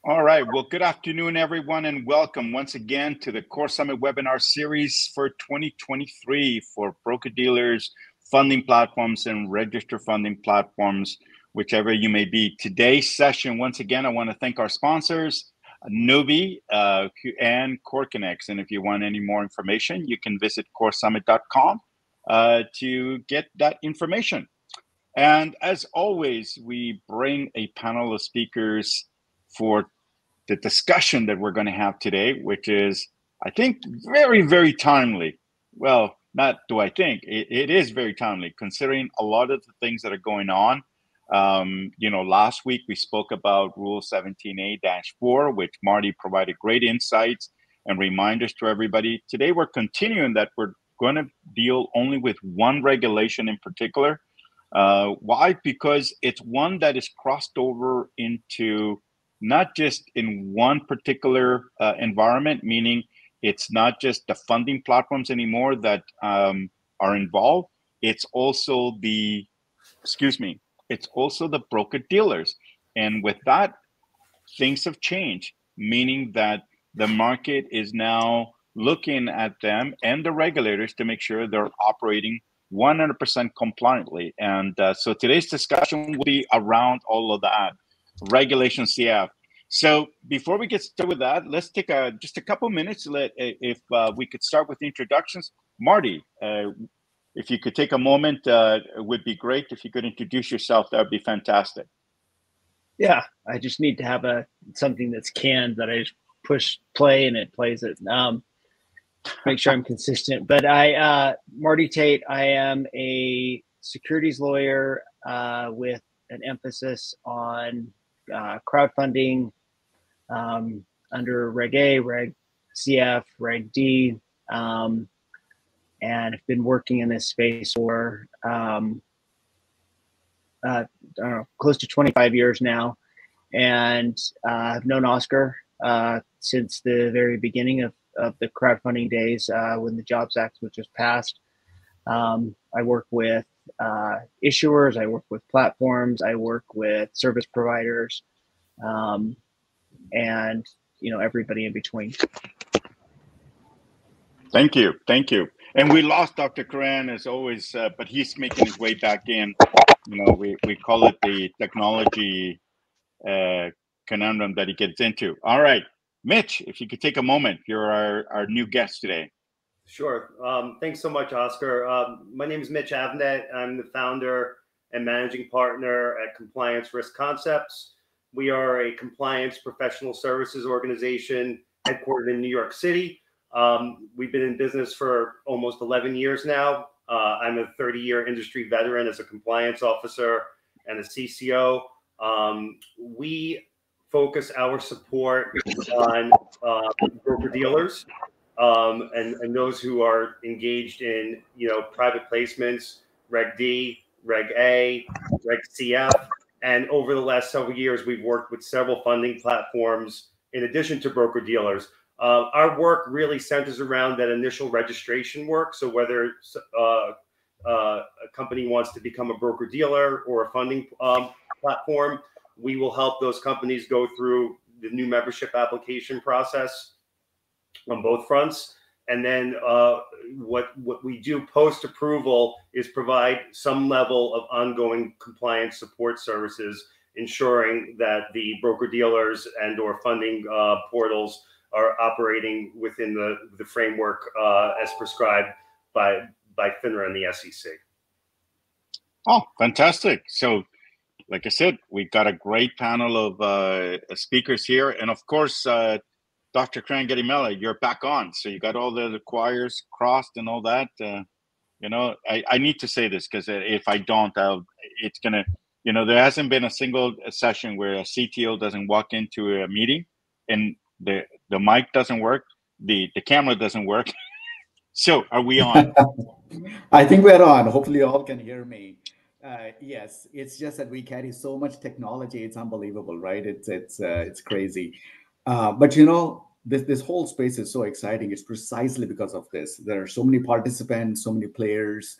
All right. Well, good afternoon, everyone, and welcome once again to the KoreSummit Webinar Series for 2023 for broker-dealers, funding platforms, and register funding platforms, whichever you may be. Today's session, once again, I want to thank our sponsors, Nuvei and KoreConX. And if you want any more information, you can visit KoreSummit.com to get that information. And as always, we bring a panel of speakers for the discussion that we're going to have today, which is, I think, very, very timely. Well, not do I think, it is very timely, considering a lot of the things that are going on. Last week we spoke about Rule 17A-4, which Marty provided great insights and reminders to everybody. Today we're continuing that. We're going to deal only with one regulation in particular. Why? Because it's one that is crossed over into not just in one particular environment, meaning it's not just the funding platforms anymore that are involved. It's also the broker dealers. And with that, things have changed, meaning that the market is now looking at them and the regulators to make sure they're operating 100% compliantly. And so today's discussion will be around all of that, Regulation CF. So before we get started with that, let's take just a couple minutes. If we could start with introductions. Marty, if you could take a moment, it would be great. If you could introduce yourself, that would be fantastic. Yeah, I just need to have something that's canned that I just push play and it plays it. Make sure I'm consistent. But Marty Tate, I am a securities lawyer with an emphasis on crowdfunding under Reg A, RegCF, Reg D, and I've been working in this space for I don't know, close to 25 years now, and I've known Oscar since the very beginning of the crowdfunding days when the Jobs Act was just passed. I work with issuers, I work with platforms, I work with service providers, and everybody in between. Thank you. And we lost Dr. Kiran as always, but he's making his way back in. We call it the technology conundrum that he gets into. All right, Mitch, if you could take a moment, you're our new guest today. Sure. Thanks so much, Oscar. My name is Mitch Avnet. I'm the founder and managing partner at Compliance Risk Concepts. We are a compliance professional services organization headquartered in New York City. We've been in business for almost 11 years now. I'm a 30-year industry veteran as a compliance officer and a CCO. We focus our support on broker dealers and those who are engaged in private placements, Reg D, Reg A, Reg CF. And over the last several years, we've worked with several funding platforms in addition to broker dealers. Our work really centers around that initial registration work. So whether a company wants to become a broker dealer or a funding platform, we will help those companies go through the new membership application process on both fronts. And then what we do post-approval is provide some level of ongoing compliance support services, ensuring that the broker-dealers and or funding portals are operating within the framework as prescribed by FINRA and the SEC. Oh, fantastic. So, like I said, we've got a great panel of speakers here. And of course, Dr. Garimella, you're back on. So you got all the wires crossed and all that. I need to say this because if I don't, it's going to, there hasn't been a single session where a CTO doesn't walk into a meeting and the mic doesn't work, the camera doesn't work. So are we on? I think we're on. Hopefully you all can hear me. Yes, it's just that we carry so much technology. It's unbelievable, right? It's crazy. But this whole space is so exciting. It's precisely because of this. There are so many participants, so many players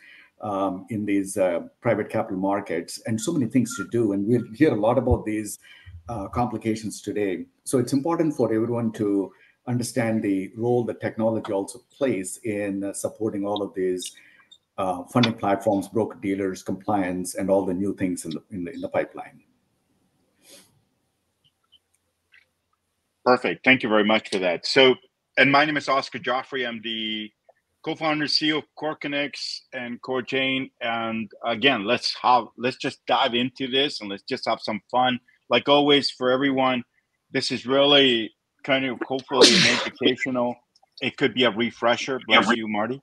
in these private capital markets, and so many things to do. And we'll hear a lot about these complications today. So it's important for everyone to understand the role that technology also plays in supporting all of these funding platforms, broker dealers, compliance, and all the new things in the pipeline. Perfect. Thank you very much for that. So, and my name is Oscar Jofre. I'm the co-founder, CEO of KoreConX and KoreChain. And again, let's just dive into this and let's just have some fun. Like always, for everyone, this is really kind of hopefully an educational. It could be a refresher. Bless you, Marty.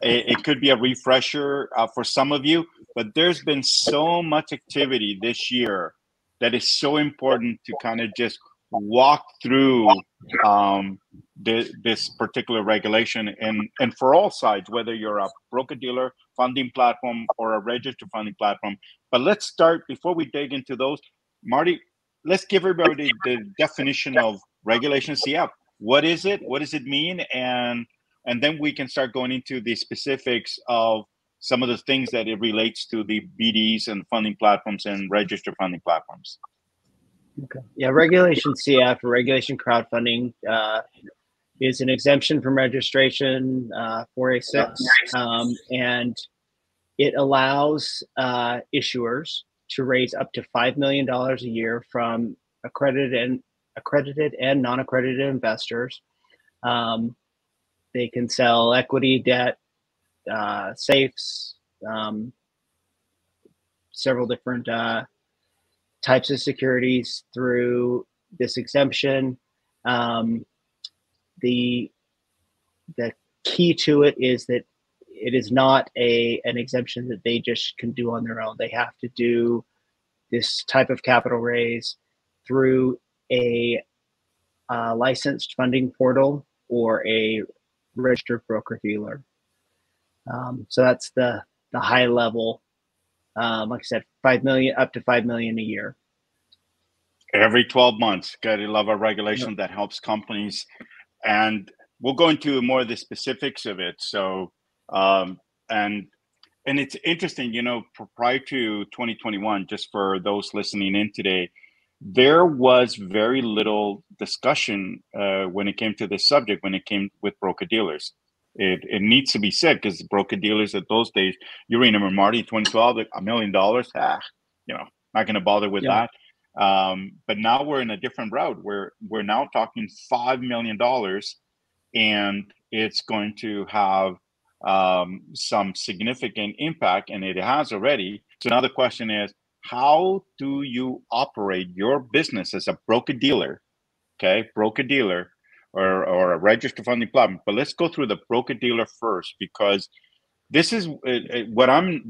It could be a refresher for some of you, but there's been so much activity this year that is so important to kind of just walk through this particular regulation and for all sides, whether you're a broker-dealer funding platform or a registered funding platform. But let's start, before we dig into those, Marty, let's give everybody the definition of Regulation CF. What is it? What does it mean? And then we can start going into the specifics of some of the things that it relates to the BDs and funding platforms and registered funding platforms. Okay. Yeah, Regulation CF, or Regulation Crowdfunding, is an exemption from registration 4A6, and it allows issuers to raise up to $5 million a year from accredited and non-accredited investors. They can sell equity, debt, safes, several different types of securities through this exemption. The key to it is that it is not an exemption that they just can do on their own. They have to do this type of capital raise through a licensed funding portal or a registered broker dealer. So that's the high level. Like I said, $5 million, up to $5 million a year. Every 12 months. Gotta love a regulation that helps companies. And we'll go into more of the specifics of it. So, and it's interesting, you know, prior to 2021, just for those listening in today, there was very little discussion when it came to this subject, when it came with broker dealers. It needs to be said, because broker dealers at those days, you remember, Marty, 2012, $1 million, you know, not going to bother with that. But now we're in a different route. We're now talking $5 million, and it's going to have some significant impact, and it has already. So now the question is, how do you operate your business as a broker dealer? Okay, broker dealer or a registered funding platform. But let's go through the broker dealer first, because this is what I'm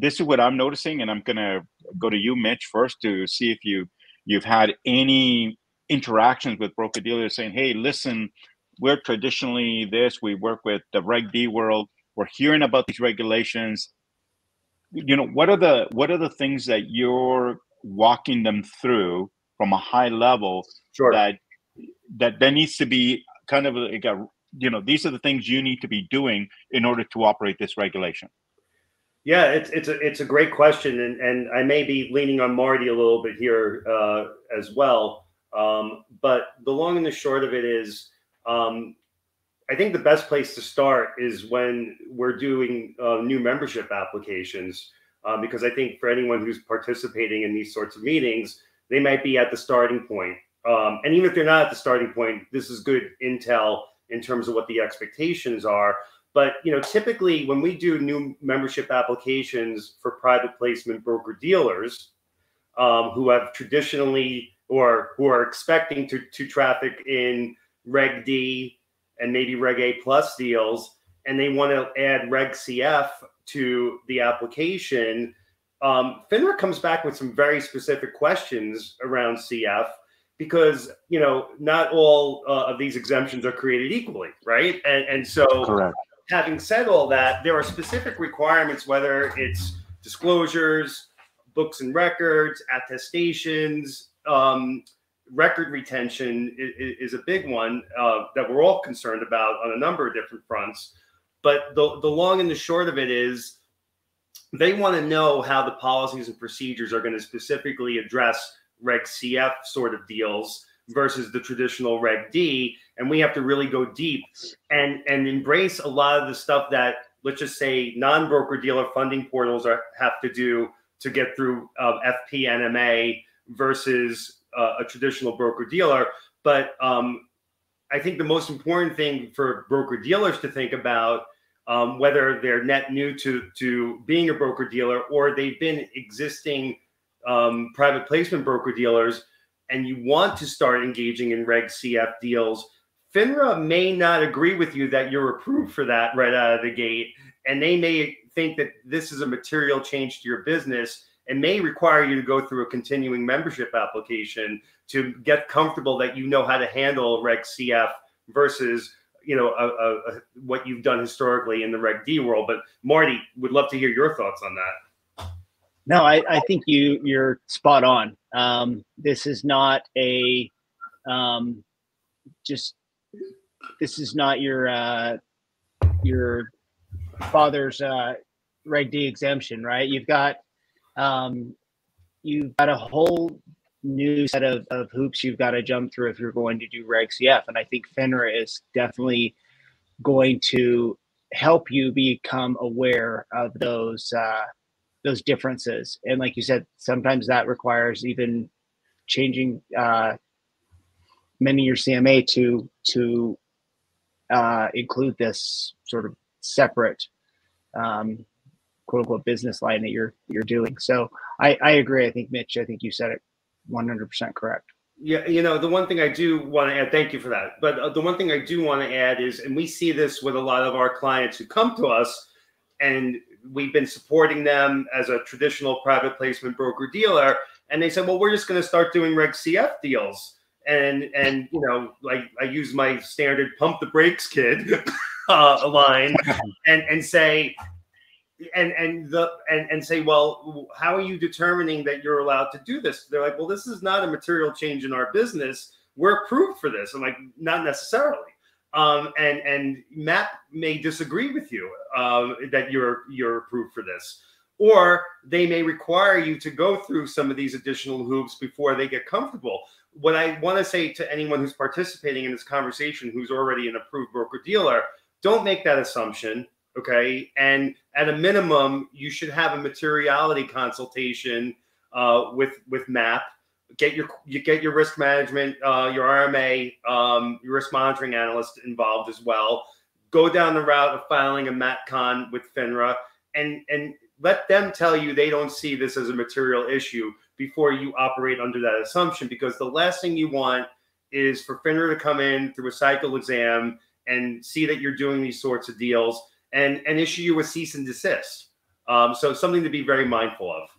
noticing, and I'm gonna go to you, Mitch, first to see if you've had any interactions with broker dealers saying, hey, listen, we're traditionally this, we work with the Reg D world, we're hearing about these regulations. You know, what are the things that you're walking them through from a high level? Sure. that needs to be kind of like a, you know, these are the things you need to be doing in order to operate this regulation? Yeah, it's a great question, and I may be leaning on Marty a little bit here as well. But the long and the short of it is, I think the best place to start is when we're doing new membership applications, because I think for anyone who's participating in these sorts of meetings, they might be at the starting point. And even if they're not at the starting point, this is good intel in terms of what the expectations are. But, you know, typically when we do new membership applications for private placement broker dealers who have traditionally or who are expecting to traffic in Reg D and maybe Reg A plus deals, and they want to add RegCF to the application, FINRA comes back with some very specific questions around CF, because, you know, not all of these exemptions are created equally, right? And so, correct. Having said all that, there are specific requirements, whether it's disclosures, books and records, attestations, record retention is a big one that we're all concerned about on a number of different fronts. But the long and the short of it is, they want to know how the policies and procedures are going to specifically address RegCF sort of deals versus the traditional Reg D, and we have to really go deep and embrace a lot of the stuff that, let's just say, non-broker dealer funding portals have to do to get through FP NMA versus a traditional broker dealer. But I think the most important thing for broker dealers to think about, whether they're net new to being a broker dealer or they've been existing private placement broker dealers, and you want to start engaging in RegCF deals, FINRA may not agree with you that you're approved for that right out of the gate. And they may think that this is a material change to your business and may require you to go through a continuing membership application to get comfortable that you know how to handle RegCF versus, you know, what you've done historically in the Reg D world. But Marty, would love to hear your thoughts on that. No, I think you're spot on. This is not a this is not your father's Reg D exemption, right? You've got a whole new set of hoops you've got to jump through if you're going to do RegCF, and I think FINRA is definitely going to help you become aware of those differences. And like you said, sometimes that requires even changing many of your CMA to include this sort of separate quote unquote business line that you're doing. So I agree. I think Mitch, I think you said it 100% correct. Yeah, you know, the one thing I do want to add, thank you for that. But the one thing I do want to add is, and we see this with a lot of our clients who come to us, and we've been supporting them as a traditional private placement broker dealer, and they said, well, we're just going to start doing RegCF deals. And you know, like I use my standard pump the brakes kid line and say, and say, well, how are you determining that you're allowed to do this? They're like, well, this is not a material change in our business. We're approved for this. I'm like, not necessarily. And MAP may disagree with you that you're approved for this, or they may require you to go through some of these additional hoops before they get comfortable. What I want to say to anyone who's participating in this conversation who's already an approved broker dealer, don't make that assumption. Okay. And at a minimum, you should have a materiality consultation with MAP. Get your risk management, your RMA, your risk monitoring analyst involved as well. Go down the route of filing a MATCon with FINRA and let them tell you they don't see this as a material issue before you operate under that assumption, because the last thing you want is for FINRA to come in through a cycle exam and see that you're doing these sorts of deals and issue you a cease and desist. So something to be very mindful of.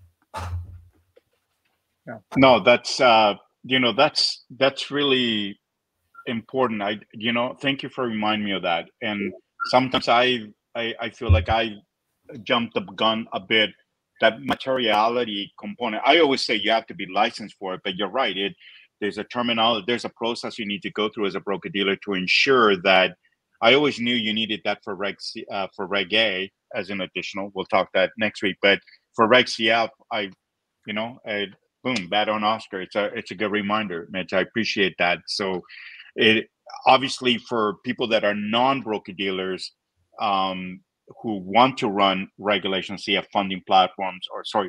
Yeah. No, that's that's really important. Thank you for reminding me of that. And sometimes I feel like I jumped the gun a bit. That materiality component, I always say you have to be licensed for it, but you're right. There's a terminology, there's a process you need to go through as a broker dealer to ensure that. I always knew you needed that for Reg A as an additional. We'll talk that next week. But for RegCF, boom, bat on Oscar. It's a good reminder, Mitch. I appreciate that. So, it obviously for people that are non-broker dealers who want to run regulation CF funding platforms,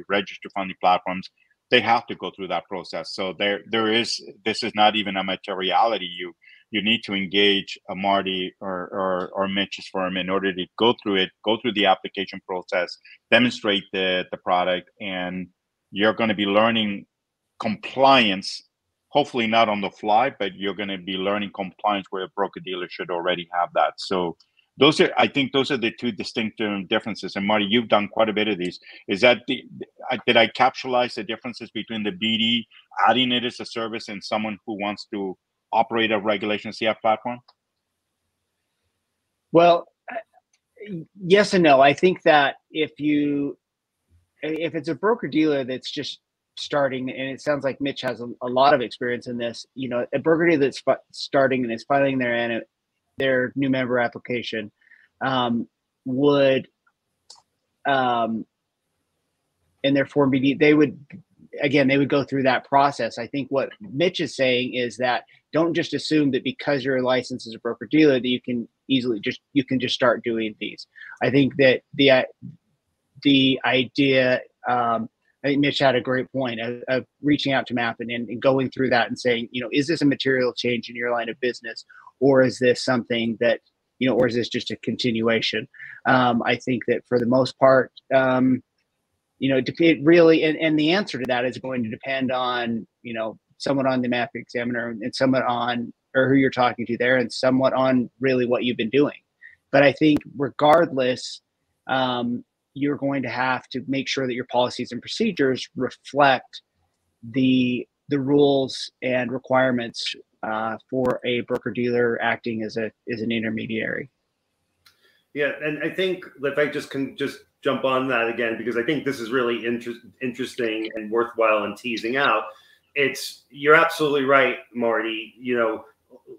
registered funding platforms, they have to go through that process. So this is not even a materiality. You need to engage a Marty or Mitch's firm in order to go through the application process, demonstrate the product, and you're going to be learning compliance, hopefully not on the fly, but you're going to be learning compliance where a broker dealer should already have that. So I think those are the two distinct differences. And Marty, you've done quite a bit of these. Is that did I capitalize the differences between the BD, adding it as a service, and someone who wants to operate a regulation CF platform? Well, yes and no. I think that if it's a broker dealer that's just starting, and it sounds like Mitch has a lot of experience in this, a broker dealer that's starting and is filing their new member application would in their Form BD, they would again, they would go through that process. I think what Mitch is saying is that don't just assume that because you're licensed as a broker dealer that you can just start doing these. I think that the idea, I think Mitch had a great point of reaching out to MAP and going through that and saying, is this a material change in your line of business, or is this something that, or is this just a continuation? I think that for the most part, it really, and the answer to that is going to depend on, someone on the MAP examiner and someone on, or who you're talking to there, and somewhat on really what you've been doing. But I think regardless, you're going to have to make sure that your policies and procedures reflect the rules and requirements for a broker dealer acting as an intermediary. Yeah, and I think if I can jump on that again, because I think this is really interesting and worthwhile in teasing out. You're absolutely right, Marty.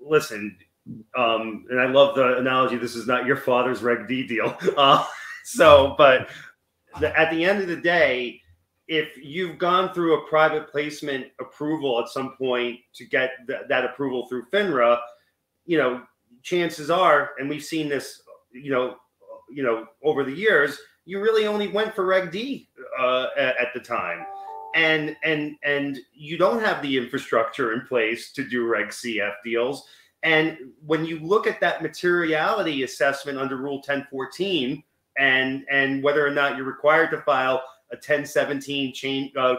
Listen, and I love the analogy. This is not your father's Reg D deal. But at the end of the day, if you've gone through a private placement approval at some point to get that approval through FINRA, chances are, and we've seen this, over the years, you really only went for Reg D at the time. And you don't have the infrastructure in place to do RegCF deals. And when you look at that materiality assessment under Rule 1014, and whether or not you're required to file a 1017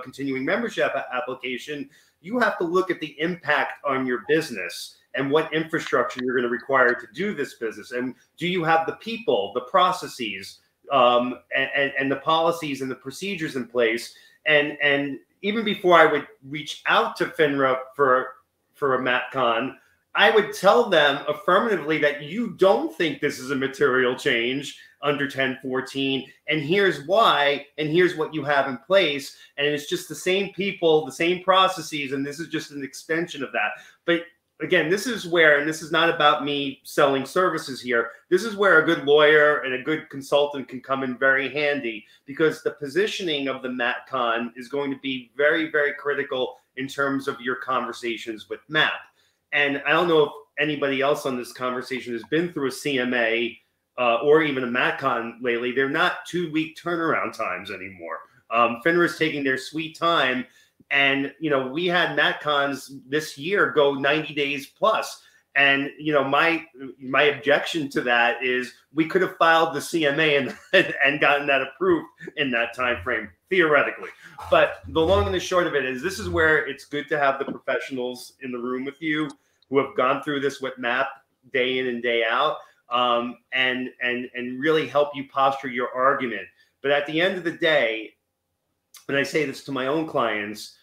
continuing membership application, you have to look at the impact on your business and what infrastructure you're going to require to do this business. And do you have the people, the processes, and the policies and the procedures in place? And even before I would reach out to FINRA for a MATCon, I would tell them affirmatively that you don't think this is a material change under 1014, and here's why, and here's what you have in place. And it's just the same people, the same processes, and this is just an extension of that. But again, this is where, and this is not about me selling services here, this is where a good lawyer and a good consultant can come in very handy, because the positioning of the MATCon is going to be very, very critical in terms of your conversations with MAP. And I don't know if anybody else on this conversation has been through a CMA or even a MATCon lately. They're not 2-week turnaround times anymore. FINRA is taking their sweet time. And, we had MATCons this year go 90 days plus. And, my objection to that is we could have filed the CMA and gotten that approved in that time frame, theoretically. But the long and the short of it is, this is where it's good to have the professionals in the room with you who have gone through this with MAP day in and day out, and really help you posture your argument. But at the end of the day, and I say this to my own clients,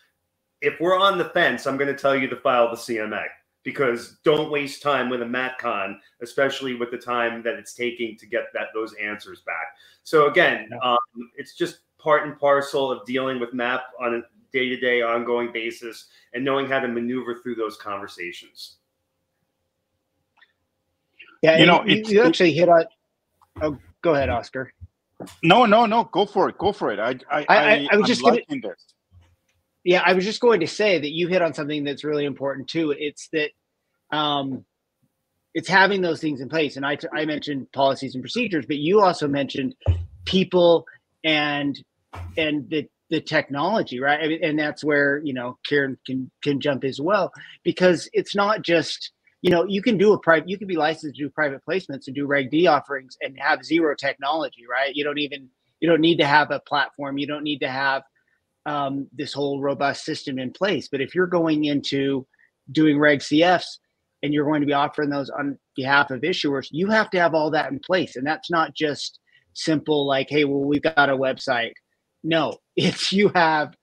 if we're on the fence, I'm going to tell you to file the CMA, because don't waste time with a MATCon, especially with the time that it's taking to get those answers back. So again, it's just part and parcel of dealing with MAP on a day-to-day ongoing basis and knowing how to maneuver through those conversations. Yeah, you actually hit on. Oh, go ahead, Oscar. No, go for it. I was just liking this. Yeah, I was just going to say that you hit on something that's really important too. It's that it's having those things in place. And I mentioned policies and procedures, but you also mentioned people and the technology, right? I mean, and that's where, Kiran can jump as well, because it's not just, you can be licensed to do private placements and do Reg D offerings and have zero technology, right? You don't need to have a platform. You don't need to have this whole robust system in place. But if you're going into doing RegCFs and you're going to be offering those on behalf of issuers, you have to have all that in place. And that's not just simple like, hey, well, we've got a website. No, if you have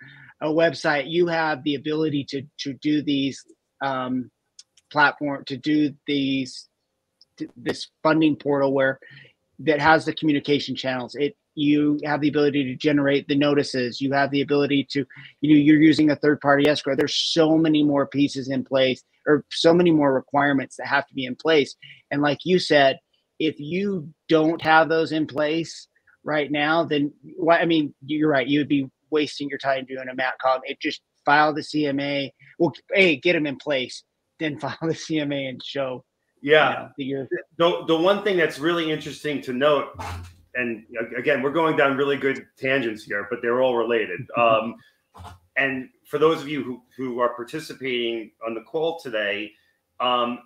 a website, you have the ability to do these this funding portal that has the communication channels. You have the ability to generate the notices. You have the ability to, you're using a third-party escrow. There's so many more pieces in place, or so many more requirements that have to be in place. And like you said, if you don't have those in place right now, then you're right. You would be wasting your time doing a MAT column. It just file the CMA. Well, A, get them in place, then file the CMA and show. Yeah. You know, the one thing that's really interesting to note, and again, we're going down really good tangents here, but they're all related. And for those of you who are participating on the call today,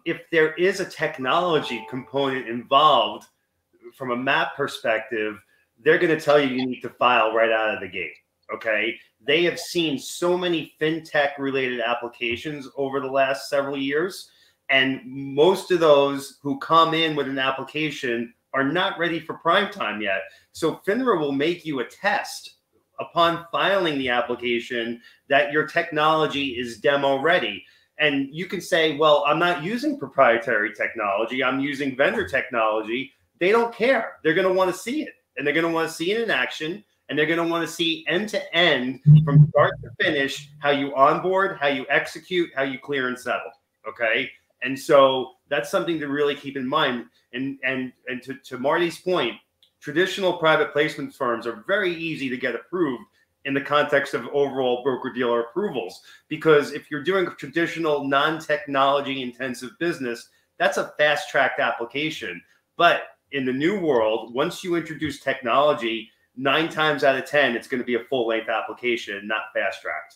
if there is a technology component involved from a MAP perspective, they're going to tell you need to file right out of the gate. Okay. They have seen so many fintech related applications over the last several years. And most of those who come in with an application are not ready for prime time yet. So FINRA will make you a test upon filing the application that your technology is demo ready. And you can say, well, I'm not using proprietary technology. I'm using vendor technology. They don't care. They're going to want to see it. And they're going to want to see it in action. And they're going to want to see end to end from start to finish how you onboard, how you execute, how you clear and settle. Okay. And so that's something to really keep in mind. And to Marty's point, traditional private placement firms are very easy to get approved in the context of overall broker-dealer approvals. Because if you're doing traditional non-technology intensive business, that's a fast-tracked application. But in the new world, once you introduce technology, 9 times out of 10, it's going to be a full-length application, not fast-tracked.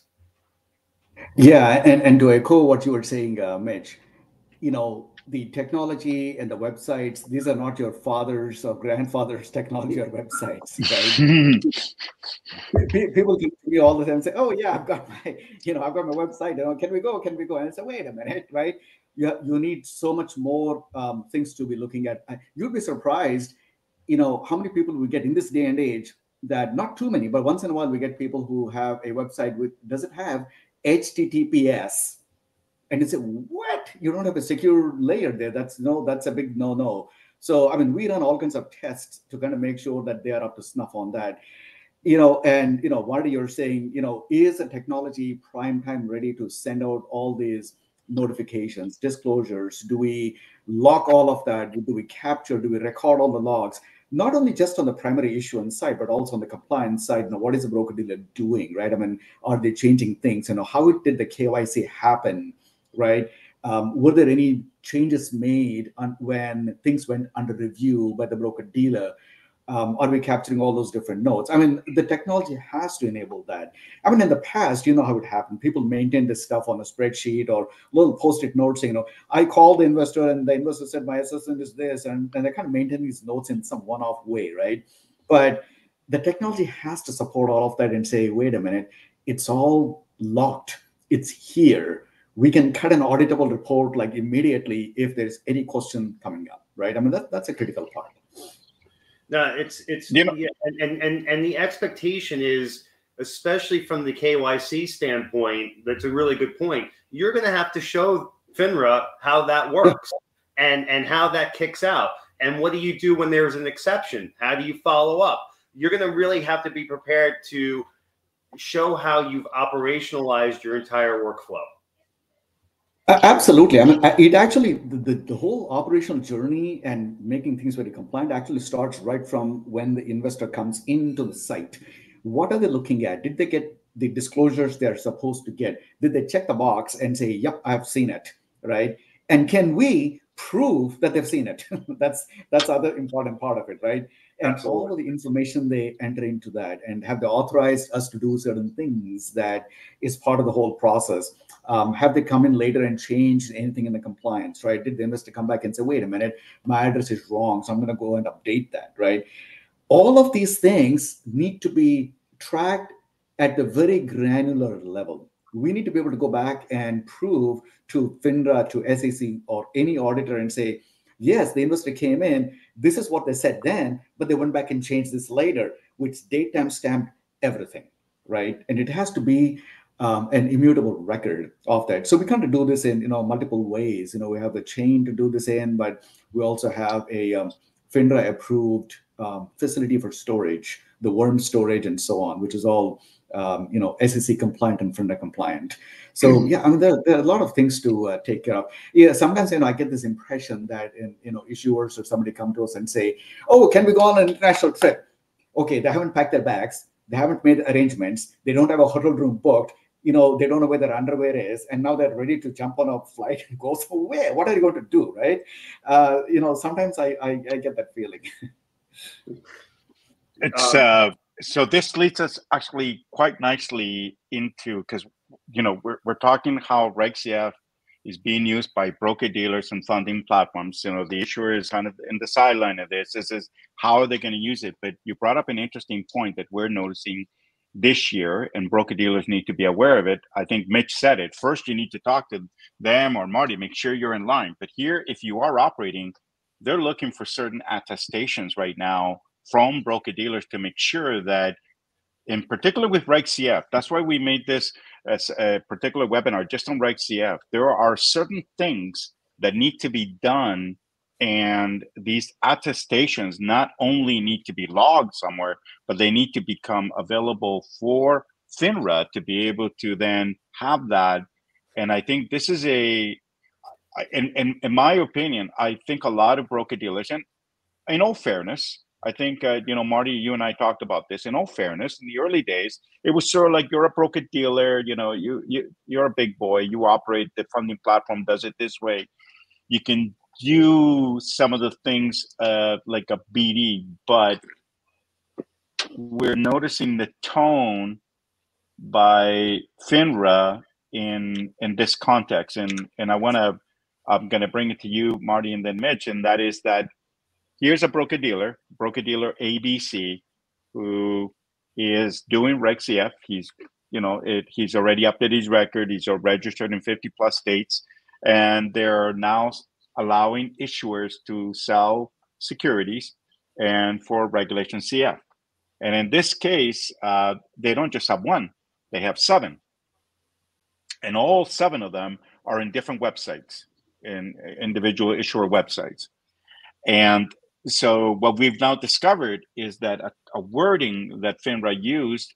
Yeah, and to echo what you were saying, Mitch, the technology and the websites, these are not your father's or grandfather's technology or websites, right? People come to me all the time and say, oh yeah, I've got my website, can we go? And I say, wait a minute, right? You need so much more things to be looking at. You'd be surprised, how many people we get in this day and age, that not too many, but once in a while we get people who have a website does it have HTTPS? And you say, what? You don't have a secure layer there. That's a big no. So, we run all kinds of tests to kind of make sure that they are up to snuff on that. Marty, you're saying, is the technology prime time ready to send out all these notifications, disclosures? Do we lock all of that? Do we capture? Do we record all the logs? Not only just on the primary issuance side, but also on the compliance side. What is the broker dealer doing, right? Are they changing things? How did the KYC happen? Right? Were there any changes made when things went under review by the broker dealer? Are we capturing all those different notes? The technology has to enable that. In the past, you know how it happened. People maintain this stuff on a spreadsheet or little post-it notes saying, I called the investor and the investor said my assessment is this, and they kind of maintain these notes in some one-off way, right? But the technology has to support all of that and say, wait a minute, it's all locked. It's here. We can cut an auditable report like immediately if there's any question coming up, right? That's a critical part. No, it's and the expectation is, especially from the KYC standpoint, that's a really good point. You're going to have to show FINRA how that works and how that kicks out. And what do you do when there's an exception? How do you follow up? You're going to really have to be prepared to show how you've operationalized your entire workflow. Absolutely. It actually, the whole operational journey and making things very compliant actually starts right from when the investor comes into the site. What are they looking at? Did they get the disclosures they're supposed to get? Did they check the box and say, yep, I've seen it, right? And can we prove that they've seen it? That's other important part of it, right? And Absolutely. All of the information they enter into that, and have they authorized us to do certain things that is part of the whole process? Have they come in later and changed anything in the compliance, right? Did the investor come back and say, wait a minute, my address is wrong, so I'm going to go and update that, right? All of these things need to be tracked at the very granular level. We need to be able to go back and prove to FINRA, to SEC, or any auditor and say, yes, the investor came in, this is what they said then, but they went back and changed this later, which date time stamped everything, right? And it has to be an immutable record of that. So we kind of do this in multiple ways. We have the chain to do this in, but we also have a FINRA approved facility for storage, the worm storage and so on, which is all SEC compliant and FINRA compliant. So yeah, there are a lot of things to take care of. Yeah, sometimes I get this impression that issuers or somebody come to us and say, oh, can we go on an international trip? Okay, they haven't packed their bags. They haven't made arrangements. They don't have a hotel room booked. They don't know where their underwear is, and now they're ready to jump on a flight and go somewhere. What are you going to do, right? Sometimes I get that feeling. It's so this leads us actually quite nicely into, because we're talking how RegCF is being used by broker dealers and funding platforms. The issuer is kind of in the sideline of this. This is how are they going to use it? But you brought up an interesting point that we're noticing this year, and broker dealers need to be aware of it. I think Mitch said it. First, you need to talk to them or Marty, make sure you're in line. But here, if you are operating, they're looking for certain attestations right now from broker dealers to make sure that, in particular with RegCF, that's why we made this as a particular webinar just on RegCF. There are certain things that need to be done, and these attestations not only need to be logged somewhere, but they need to become available for FINRA to be able to then have that. And I think this is in my opinion, I think a lot of broker dealers, and in all fairness, I think, Marty, you and I talked about this. In all fairness, in the early days, it was sort of like you're a broker dealer, you're a big boy, you operate, the funding platform does it this way. You can do some of the things like a BD, but we're noticing the tone by FINRA in this context. And I'm going to bring it to you, Marty, and then Mitch, and that is that here's a broker dealer ABC, who is doing RegCF. He's already updated his record. He's registered in 50 plus states, and they're now allowing issuers to sell securities and for Regulation CF. And in this case, they don't just have one, they have 7. And all 7 of them are in different websites, in individual issuer websites. And so what we've now discovered is that a wording that FINRA used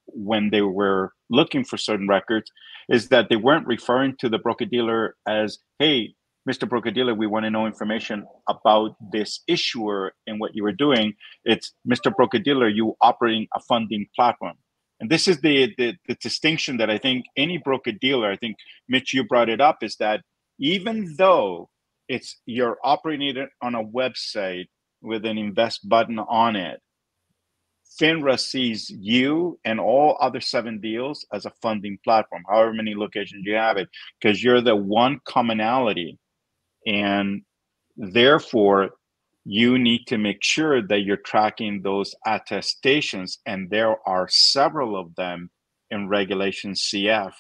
when they were looking for certain records is that they weren't referring to the broker-dealer as, hey, Mr. Broker-Dealer, we want to know information about this issuer and what you were doing. It's Mr. Broker-Dealer, you operating a funding platform. And this is the distinction that I think any broker-dealer, I think, Mitch, you brought it up, is that even though you're operating it on a website with an invest button on it, FINRA sees you and all other 7 deals as a funding platform, however many locations you have it, because you're the one commonality. And therefore, you need to make sure that you're tracking those attestations. And there are several of them in Regulation CF.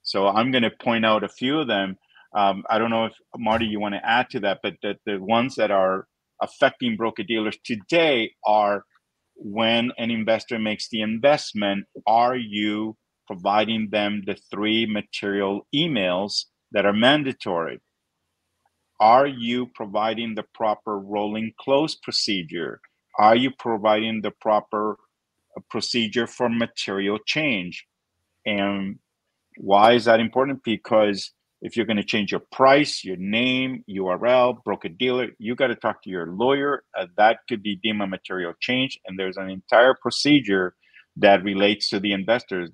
So I'm going to point out a few of them. I don't know if, Marty, you want to add to that, but the ones that are affecting broker-dealers today are when an investor makes the investment, are you providing them the 3 material emails that are mandatory? Are you providing the proper rolling close procedure? Are you providing the proper procedure for material change? And why is that important? Because if you're going to change your price, your name, URL, broker-dealer, you got to talk to your lawyer. That could be deemed a material change. And there's an entire procedure that relates to the investors.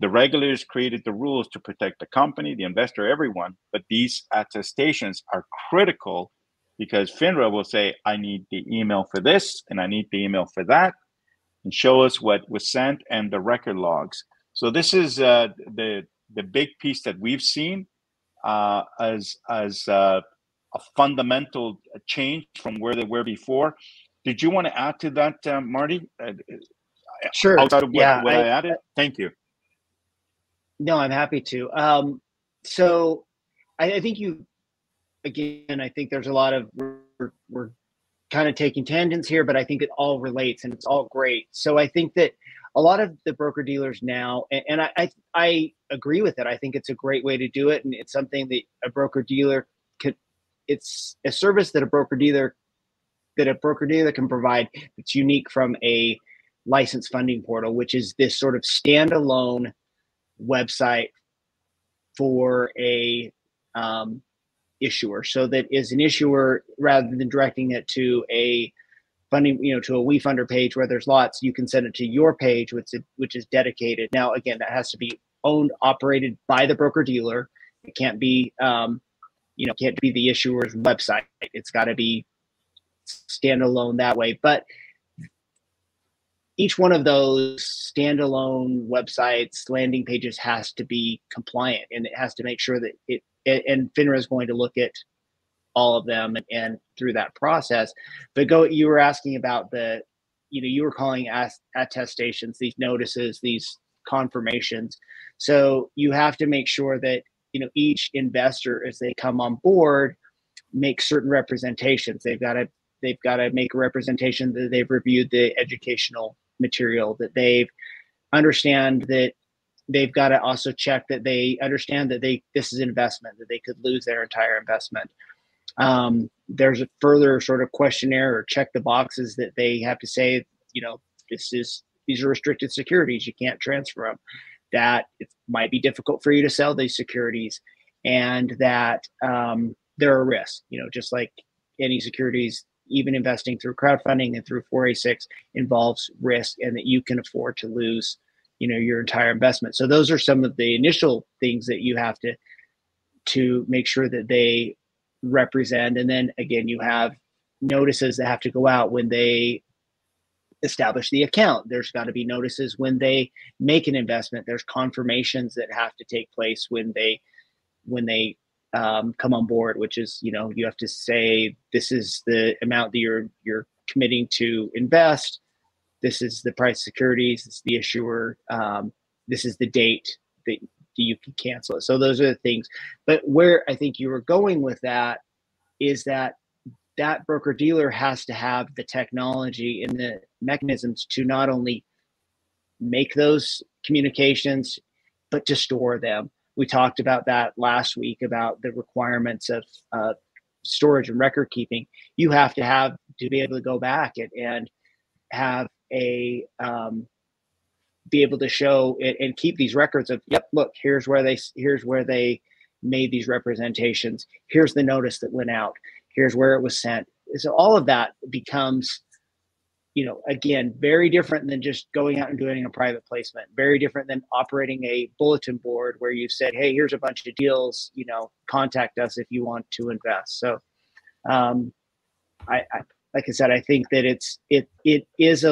The regulators created the rules to protect the company, the investor, everyone. But these attestations are critical because FINRA will say, I need the email for this and I need the email for that, and show us what was sent and the record logs. So this is the big piece that we've seen as a fundamental change from where they were before. Did you want to add to that, Marty? Sure. Outside of what I added? Thank you. No, I'm happy to. So I think I think there's a lot of, we're kind of taking tangents here, but I think it all relates and it's all great. So I think that a lot of the broker dealers now, and I agree with it. I think it's a great way to do it. And it's something that a broker dealer it's a service that a broker dealer can provide that's unique from a licensed funding portal, which is this sort of standalone website for a issuer. So that is an issuer, rather than directing it to a funding, to a WeFunder page where there's lots, you can send it to your page, which is dedicated. Now, again, that has to be owned, operated by the broker dealer. It can't be, can't be the issuer's website. It's got to be standalone that way. But each one of those standalone websites, landing pages has to be compliant, and it has to make sure that and FINRA is going to look at all of them and through that process. But you were asking about you were calling attestations, these notices, these confirmations. So you have to make sure that, each investor, as they come on board, make certain representations. They've got to make a representation that they've reviewed the educational material, that they've understand that they've got to also check that they understand that this is an investment, that they could lose their entire investment. There's a further sort of questionnaire or check the boxes that they have to say, these are restricted securities, you can't transfer them, that it might be difficult for you to sell these securities, and that there are risks, just like any securities, even investing through crowdfunding and through 4A6 involves risk, and that you can afford to lose, your entire investment. So those are some of the initial things that you have to make sure that they represent. And then again, you have notices that have to go out when they establish the account. There's got to be notices when they make an investment. There's confirmations that have to take place when they come on board, which is, you have to say, this is the amount that you're committing to invest. This is the price of securities. This is the issuer. This is the date that you can cancel it. So those are the things. But where I think you were going with that is that broker dealer has to have the technology and the mechanisms to not only make those communications, but to store them. We talked about that last week, about the requirements of storage and record keeping. You have to be able to go back and have be able to show it and keep these records of, yep, look, here's where they made these representations. Here's the notice that went out. Here's where it was sent. So all of that becomes, again, very different than just going out and doing a private placement. Very different than operating a bulletin board where you've said, hey, here's a bunch of deals, contact us if you want to invest. So like I said, I think that it is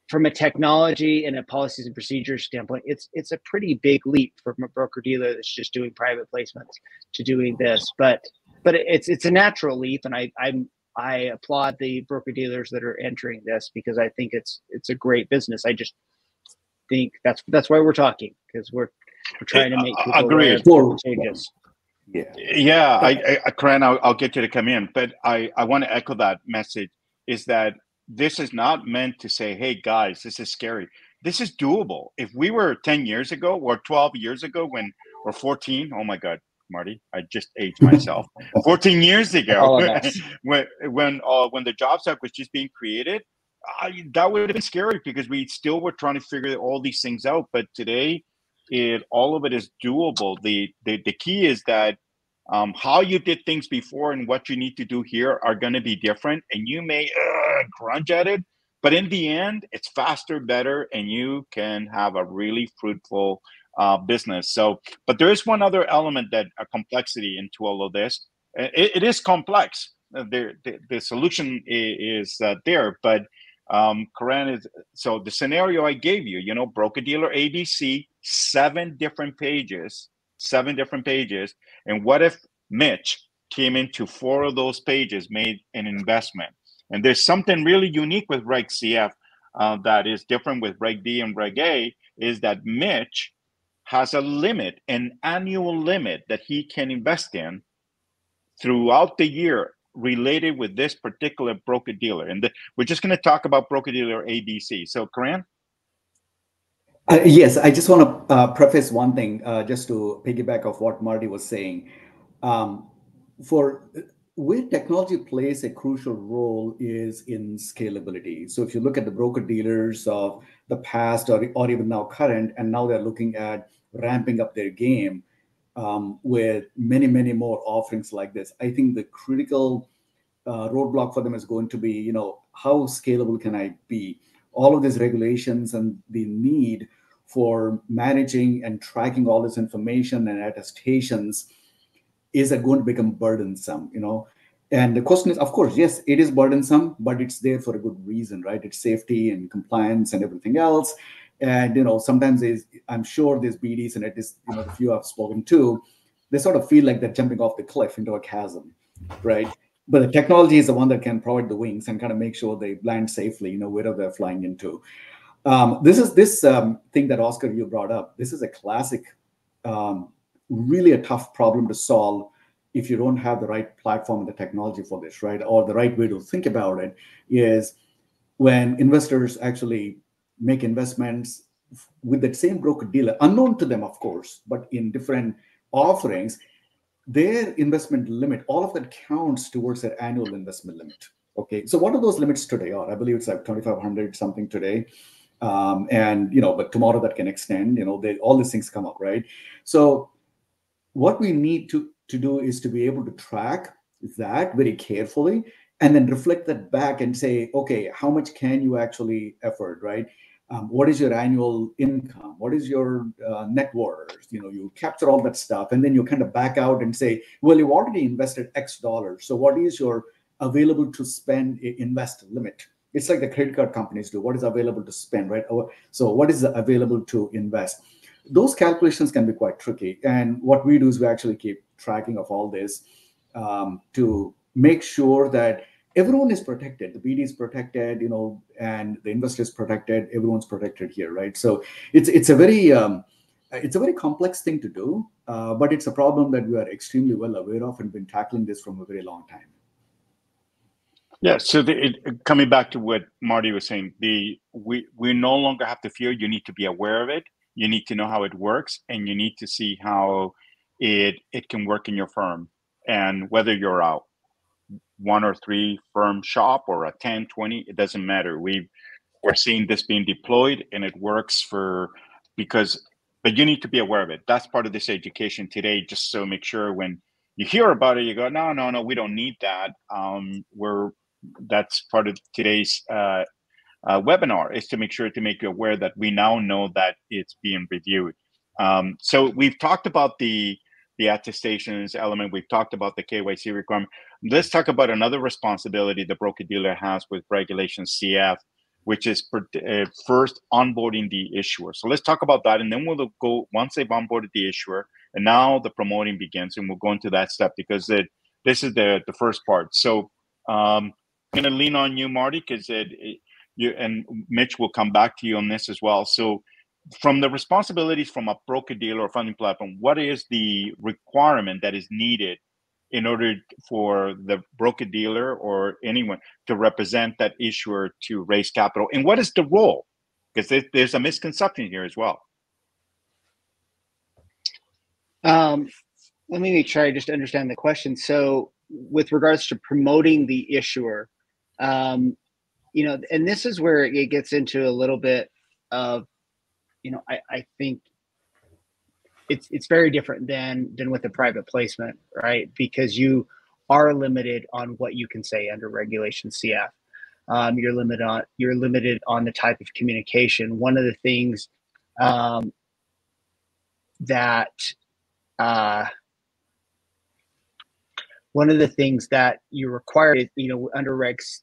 from a technology and a policies and procedures standpoint, it's a pretty big leap from a broker dealer that's just doing private placements to doing this. But it's a natural leap, and I applaud the broker dealers that are entering this, because I think it's a great business. I just think that's why we're talking, because we're trying to make people aware of the changes. Yeah. Kiran, I'll get you to come in, but I want to echo that message, is that this is not meant to say, hey guys, this is scary. This is doable. If we were 10 years ago or 12 years ago or 14, oh my God, Marty, I just aged myself. 14 years ago, when the Jobs Act was just being created, that would have been scary, because we still were trying to figure all these things out. But today, all of it is doable. The key is that how you did things before and what you need to do here are going to be different, and you may grunge at it, but in the end, it's faster, better, and you can have a really fruitful business. So, but there is one other element, that a complexity into all of this. It is complex. The solution is there, but Kiran is, so the scenario I gave you, broker dealer ABC, 7 different pages. And what if Mitch came into 4 of those pages, made an investment? And there's something really unique with RegCF that is different with Reg D and Reg A, is that Mitch has a limit, an annual limit that he can invest in throughout the year, related with this particular broker dealer. And we're just going to talk about broker dealer ABC. So, Kiran? Yes, I just want to preface one thing, just to piggyback off what Marty was saying. Where technology plays a crucial role is in scalability. So if you look at the broker dealers of the past or even now current, and now they're looking at ramping up their game with many more offerings like this. I think the critical roadblock for them is going to be, you know, how scalable can I be? All of these regulations and the need for managing and tracking all this information and attestations is going to become burdensome, you know? And the question is, of course, yes, it is burdensome, but it's there for a good reason, right? It's safety and compliance and everything else. And, you know, sometimes I'm sure there's BDs, and it is, you know, the few I've spoken to, they sort of feel like they're jumping off the cliff into a chasm, right? But the technology is the one that can provide the wings and kind of make sure they land safely, you know, wherever they're flying into. This thing that Oscar, you brought up. This is a classic, really a tough problem to solve if you don't have the right platform and the technology for this, right? Or the right way to think about it is when investors actually make investments with that same broker dealer, unknown to them, of course, but in different offerings, their investment limit, all of that counts towards their annual investment limit. Okay, so what are those limits today? I believe it's like 2,500 something today. And, you know, but tomorrow that can extend, you know, all these things come up, right? So what we need to do is to be able to track that very carefully and then reflect that back and say, okay, how much can you actually afford, right? What is your annual income? What is your net worth? You know, you capture all that stuff and then you kind of back out and say, well, you've already invested X dollars. So what is your available to spend invest limit? It's like the credit card companies do. What is available to spend, right? So what is available to invest? Those calculations can be quite tricky. And what we do is we actually keep tracking of all this to make sure that everyone is protected. The BD is protected, you know, and the investor is protected. Everyone's protected here, right? So it's a very complex thing to do, but it's a problem that we are extremely well aware of and been tackling this from a very long time. Yeah. So coming back to what Marty was saying, we no longer have to fear. You need to be aware of it. You need to know how it works, and you need to see how it can work in your firm. And whether you're a 1 or 3 firm shop or a 10, 20, it doesn't matter. We're seeing this being deployed, and it works but you need to be aware of it. That's part of this education today. Just so make sure when you hear about it, you go, no, we don't need that. That's part of today's webinar, is to make sure to make you aware that we now know that it's being reviewed. So we've talked about the attestations element. We've talked about the KYC requirement. Let's talk about another responsibility the broker-dealer has with Regulation CF, which is first onboarding the issuer. So let's talk about that, and then we'll go, once they've onboarded the issuer, and now the promoting begins, and we'll go into that step because this is the first part. So I'm going to lean on you, Marty, because you and Mitch will come back to you on this as well. So from the responsibilities from a broker-dealer or funding platform, what is the requirement that is needed in order for the broker-dealer or anyone to represent that issuer to raise capital? And what is the role? Because there's a misconception here as well. Let me make sure I just understand the question. So with regards to promoting the issuer, you know, and this is where it gets into a little bit of, you know, I think it's very different than with a private placement, right? Because you are limited on what you can say under Regulation CF. You're limited on the type of communication. One of the things that you're required is, you know, under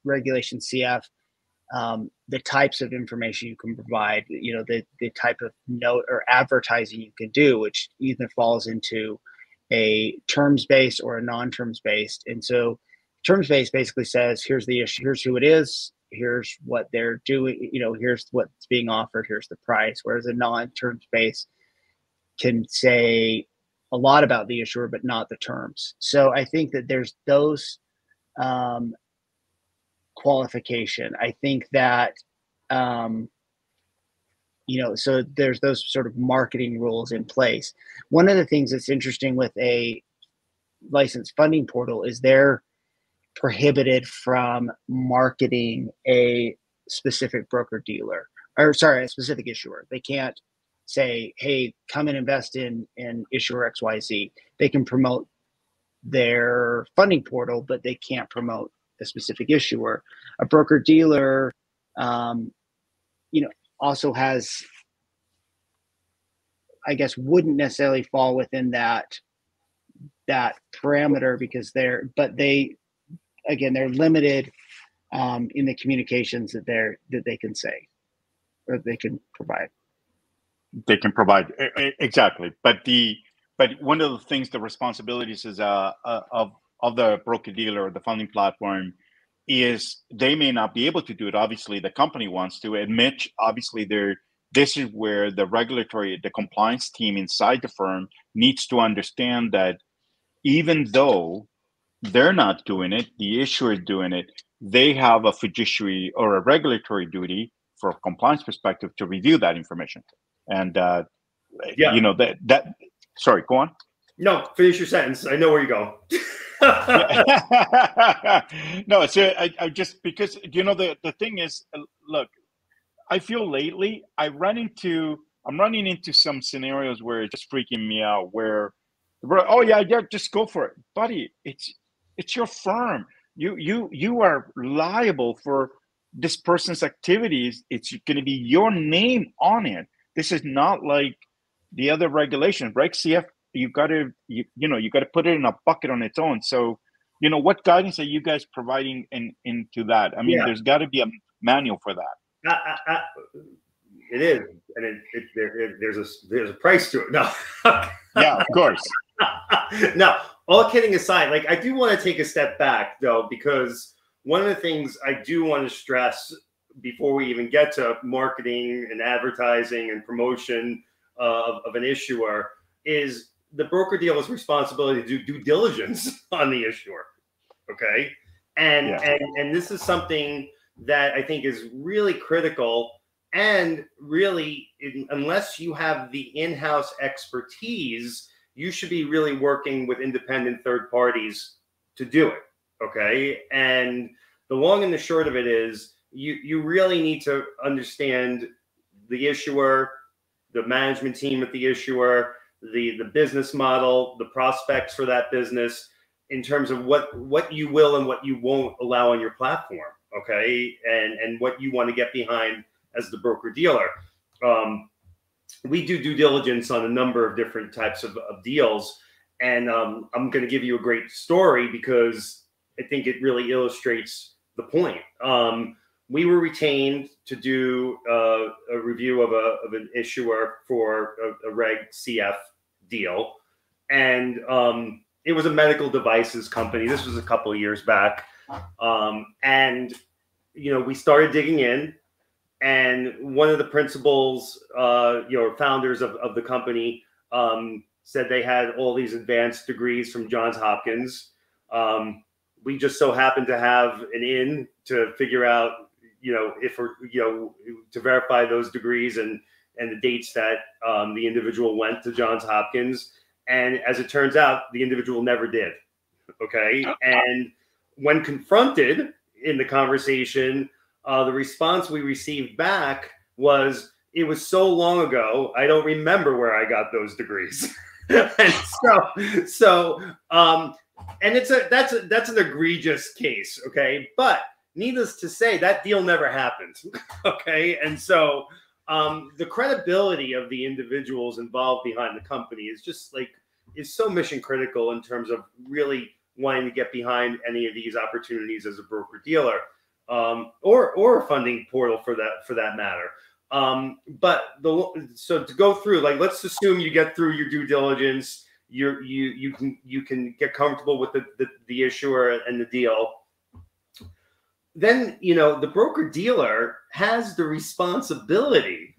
Regulation CF, the types of information you can provide, you know, the type of note or advertising you can do, which either falls into a terms-based or a non-terms-based. And so terms-based basically says, here's the issue, here's who it is, here's what they're doing, you know, here's what's being offered, here's the price. Whereas a non-terms-based can say a lot about the issuer, but not the terms. So I think that there's those qualification. I think that, you know, so there's those sort of marketing rules in place. One of the things that's interesting with a licensed funding portal is they're prohibited from marketing a specific broker dealer, or sorry, a specific issuer. They can't say, hey, come and invest in issuer XYZ. They can promote their funding portal, but they can't promote a specific issuer. A broker dealer, also has, I guess, wouldn't necessarily fall within that parameter because they're limited in the communications that they can say or they can provide. They can provide exactly, but one of the things, the responsibilities is of the broker dealer or the funding platform is they may not be able to do it. Obviously, the company wants to admit. Obviously, this is where the compliance team inside the firm needs to understand that even though they're not doing it, the issuer is doing it. They have a fiduciary or a regulatory duty for a compliance perspective to review that information. And sorry, go on. No, finish your sentence. I know where you're going. No, so I just, because the thing is, look, I feel lately I'm running into some scenarios where it's just freaking me out. Where, oh yeah, just go for it, buddy. It's your firm. You are liable for this person's activities. It's going to be your name on it. This is not like the other regulations. RegCF, you got to put it in a bucket on its own. So, what guidance are you guys providing into that? I mean, there's got to be a manual for that. It is, and there's a price to it. No, yeah, of course. No, all kidding aside, like I do want to take a step back though, because one of the things I do want to stress before we even get to marketing and advertising and promotion of an issuer is the broker dealer's responsibility to do due diligence on the issuer. Okay. And this is something that I think is really critical, and really, unless you have the in-house expertise, you should be really working with independent third parties to do it. Okay. And the long and the short of it is you really need to understand the issuer, the management team at the issuer, the business model, the prospects for that business, in terms of what you will and what you won't allow on your platform. Okay. And what you want to get behind as the broker dealer. We do due diligence on a number of different types of deals. And I'm going to give you a great story because I think it really illustrates the point. We were retained to do a review of an issuer for a RegCF deal. And it was a medical devices company. This was a couple of years back. And, we started digging in. And one of the principals, founders of the company, said they had all these advanced degrees from Johns Hopkins. We just so happened to have an in to figure out, if we're, to verify those degrees and the dates that the individual went to Johns Hopkins. And as it turns out, the individual never did. Okay. And when confronted in the conversation, the response we received back was, it was so long ago, I don't remember where I got those degrees. And that's an egregious case. Okay. But needless to say, that deal never happened. Okay. And so the credibility of the individuals involved behind the company is so mission critical in terms of really wanting to get behind any of these opportunities as a broker dealer. Or a funding portal for that matter. So to go through, like, let's assume you get through your due diligence, you can get comfortable with the issuer and the deal. Then, the broker dealer has the responsibility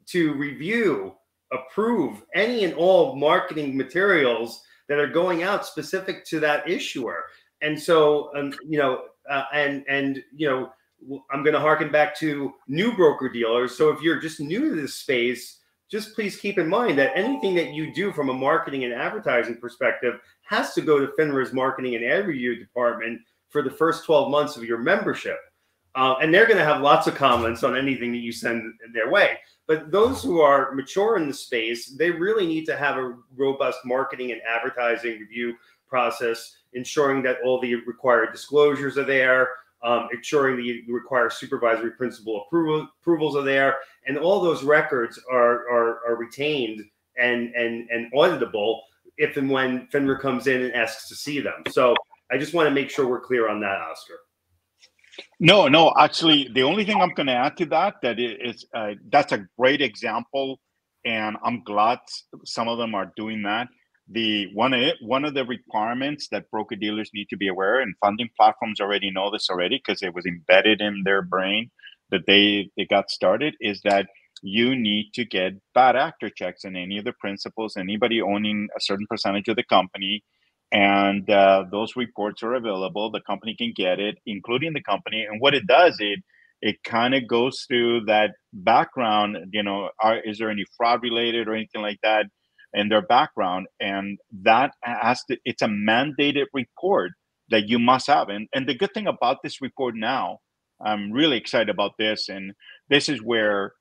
to review, approve any and all marketing materials that are going out specific to that issuer. And so, I'm going to harken back to new broker dealers. So if you're just new to this space, just please keep in mind that anything that you do from a marketing and advertising perspective has to go to FINRA's marketing and ad review department for the first 12 months of your membership. And they're going to have lots of comments on anything that you send their way. But those who are mature in the space, they really need to have a robust marketing and advertising review process, ensuring that all the required disclosures are there, ensuring the required supervisory principal approvals are there, and all those records are retained and auditable if and when FINRA comes in and asks to see them. So I just want to make sure we're clear on that, Oscar. No, actually, the only thing I'm going to add to that that's a great example, and I'm glad some of them are doing that. One of the requirements that broker dealers need to be aware, and funding platforms already know this already because it was embedded in their brain that they got started, is that you need to get bad actor checks on any of the principals, anybody owning a certain percentage of the company. And those reports are available. The company can get it, including the company. And what it does, it kind of goes through that background, is there any fraud related or anything like that in their background? And that it's a mandated report that you must have. And the good thing about this report now, I'm really excited about this. And this is where,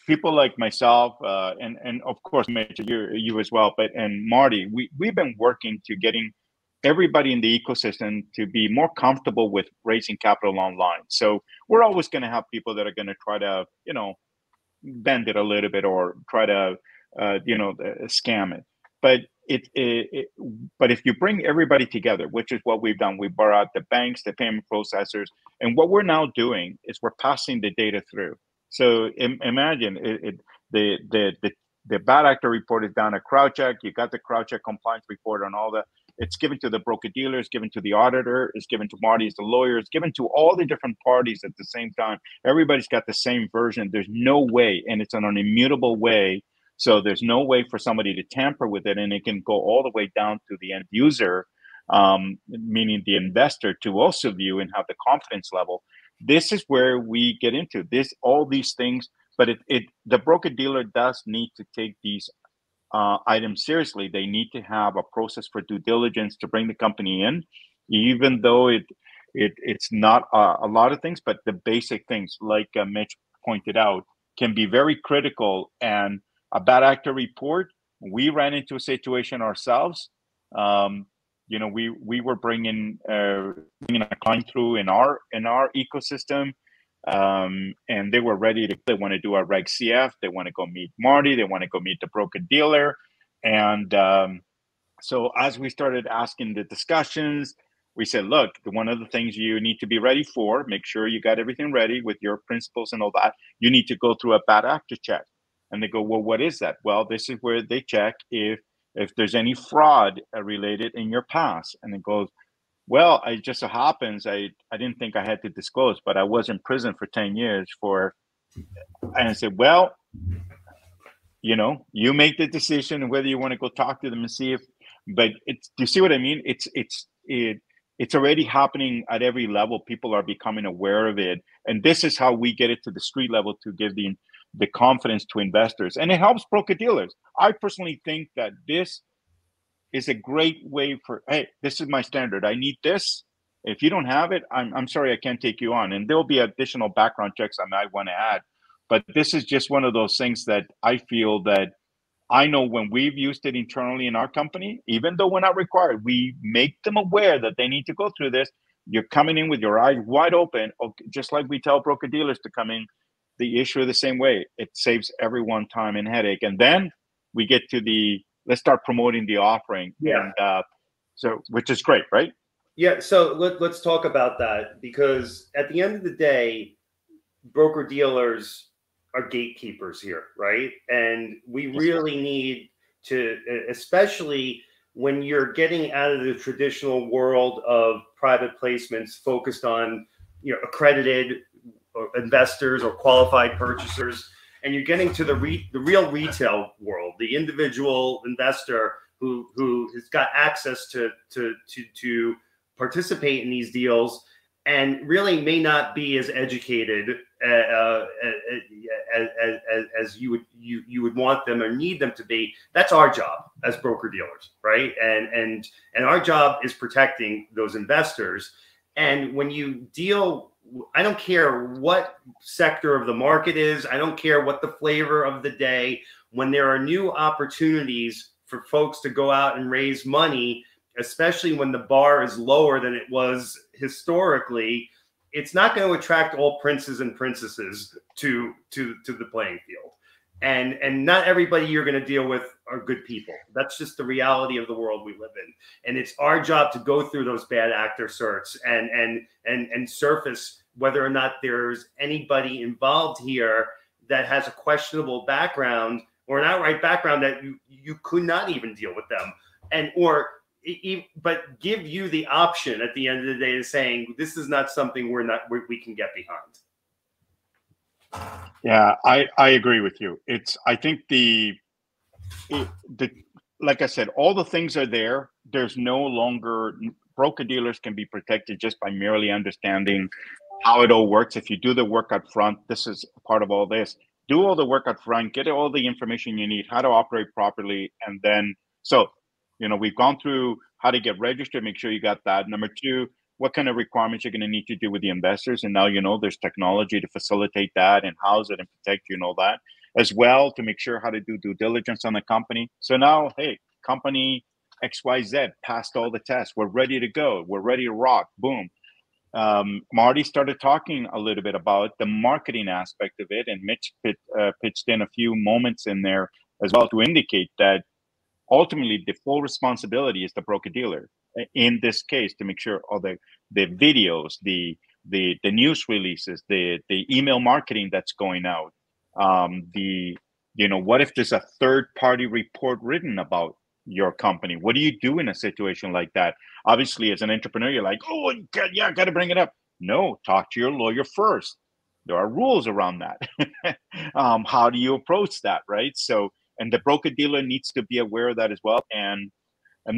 people like myself, and of course, Mitch, you as well, and Marty, we've been working to getting everybody in the ecosystem to be more comfortable with raising capital online. So we're always going to have people that are going to try to, bend it a little bit or try to, scam it. But but if you bring everybody together, which is what we've done, we brought out the banks, the payment processors, and what we're now doing is we're passing the data through. So imagine the bad actor report is down a CrowdCheck. You got the CrowdCheck compliance report on all the. It's given to the broker dealer, it's given to the auditor, it's given to Marty, it's the lawyer, it's given to all the different parties at the same time. Everybody's got the same version. There's no way, and it's on an immutable way. So there's no way for somebody to tamper with it, and it can go all the way down to the end user, meaning the investor, to also view and have the confidence level. This is where we get into all these things, but the broker dealer does need to take these items seriously. They need to have a process for due diligence to bring the company in, even though it's not a lot of things, but the basic things, like Mitch pointed out, can be very critical. And a bad actor report, we ran into a situation ourselves. We were bringing a client through in our ecosystem, and they were ready to. They want to do a RegCF. They want to go meet Marty. They want to go meet the broker dealer. And so as we started asking the discussions, we said, look, one of the things you need to be ready for, make sure you got everything ready with your principles and all that. You need to go through a bad actor check. And they go, well, what is that? Well, this is where they check if there's any fraud related in your past. And it goes, well, it just so happens I didn't think I had to disclose, but I was in prison for 10 years for, and I said, well, you make the decision whether you want to go talk to them and see if, but do you see what I mean? It's already happening at every level. People are becoming aware of it. And this is how we get it to the street level to give the confidence to investors. And it helps broker dealers. I personally think that this is a great way for, hey, this is my standard. I need this. If you don't have it, I'm sorry, I can't take you on. And there'll be additional background checks I might want to add. But this is just one of those things that I feel that I know when we've used it internally in our company, even though we're not required, we make them aware that they need to go through this. You're coming in with your eyes wide open, just like we tell broker dealers to come in. The issue the same way. It saves everyone time and headache. And then we get to let's start promoting the offering. Yeah. And so, which is great, right? Yeah. So let's talk about that, because at the end of the day, broker dealers are gatekeepers here, right? And we really need to, especially when you're getting out of the traditional world of private placements focused on, accredited investors or qualified purchasers, and you're getting to the real retail world, the individual investor who has got access to participate in these deals and really may not be as educated as you would want them or need them to be. That's our job as broker dealers, right? And our job is protecting those investors. And when you deal I don't care what sector of the market is. I don't care what the flavor of the day. When there are new opportunities for folks to go out and raise money, especially when the bar is lower than it was historically, it's not going to attract all princes and princesses to the playing field. And not everybody you're going to deal with are good people. That's just the reality of the world we live in. And it's our job to go through those bad actor certs and surface whether or not there's anybody involved here that has a questionable background or an outright background that you could not even deal with them, but give you the option at the end of the day of saying, this is not something we can get behind. Yeah, I agree with you. I think like I said, all the things are there. There's no longer, broker dealers can be protected just by merely understanding how it all works. If you do the work up front, this is part of all this. Do all the work up front, get all the information you need, how to operate properly. And then, so, we've gone through how to get registered, make sure you got that. Number two, what kind of requirements you're going to need to do with the investors. And now, there's technology to facilitate that and house it and protect that as well, to make sure how to do due diligence on the company. So now, hey, company XYZ passed all the tests. We're ready to go. We're ready to rock. Boom. Marty started talking a little bit about the marketing aspect of it, and Mitch pitched in a few moments in there as well to indicate that ultimately the full responsibility is the broker dealer in this case, to make sure all the videos, the news releases, the email marketing that's going out, what if there's a third party report written about your company? What do you do in a situation like that? Obviously, as an entrepreneur, you're like, oh, yeah, got to bring it up. No, talk to your lawyer first. There are rules around that. How do you approach that, right? So, and the broker dealer needs to be aware of that as well. And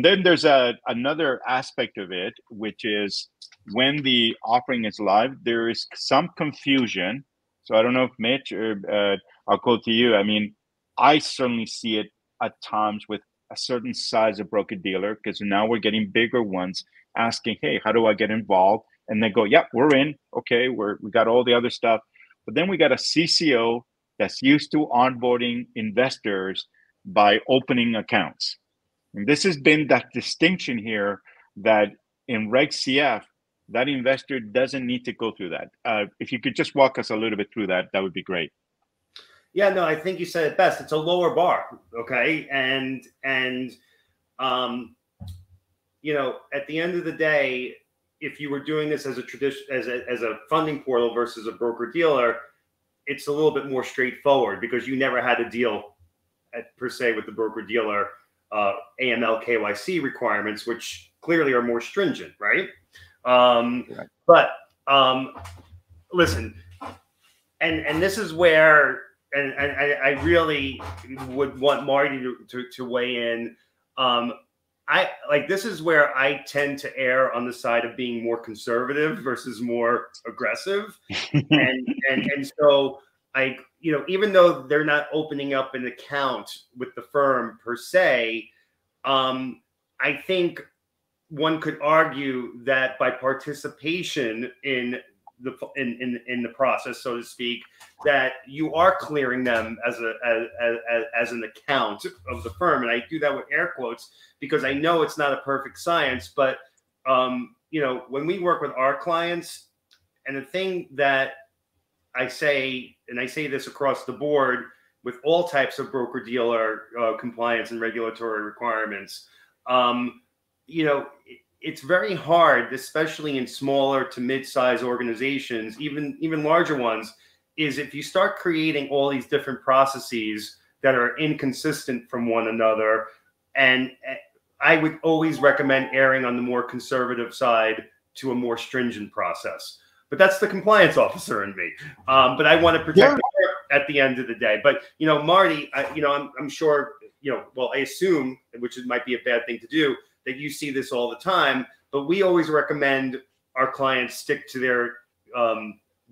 then there's another aspect of it, which is when the offering is live, there is some confusion. So I don't know if Mitch or I'll go to you. I mean, I certainly see it at times with a certain size of broker dealer, because now we're getting bigger ones asking, hey, how do I get involved? And they go, yep, we're in. Okay, we got all the other stuff. But then we got a CCO that's used to onboarding investors by opening accounts. And this has been that distinction here, that in RegCF, that investor doesn't need to go through that. If you could just walk us a little bit through that, that would be great. Yeah, no, I think you said it best. It's a lower bar, okay? And at the end of the day, if you were doing this as a funding portal versus a broker dealer, it's a little bit more straightforward because you never had to deal per se with the broker dealer AML KYC requirements, which clearly are more stringent, right? But listen, and this is where, and I really would want Marty to weigh in. This is where I tend to err on the side of being more conservative versus more aggressive. and so even though they're not opening up an account with the firm per se, I think one could argue that by participation in the process, so to speak, that you are clearing them as an account of the firm. And I do that with air quotes because I know it's not a perfect science, but when we work with our clients, and the thing that I say, and I say this across the board with all types of broker dealer compliance and regulatory requirements, it's very hard, especially in smaller to mid-size organizations, even larger ones, is if you start creating all these different processes that are inconsistent from one another. And I would always recommend erring on the more conservative side to a more stringent process. But that's the compliance officer in me. But I want to protect her at the end of the day. But, Marty, I'm sure, I assume, which might be a bad thing to do, that you see this all the time, but we always recommend our clients stick to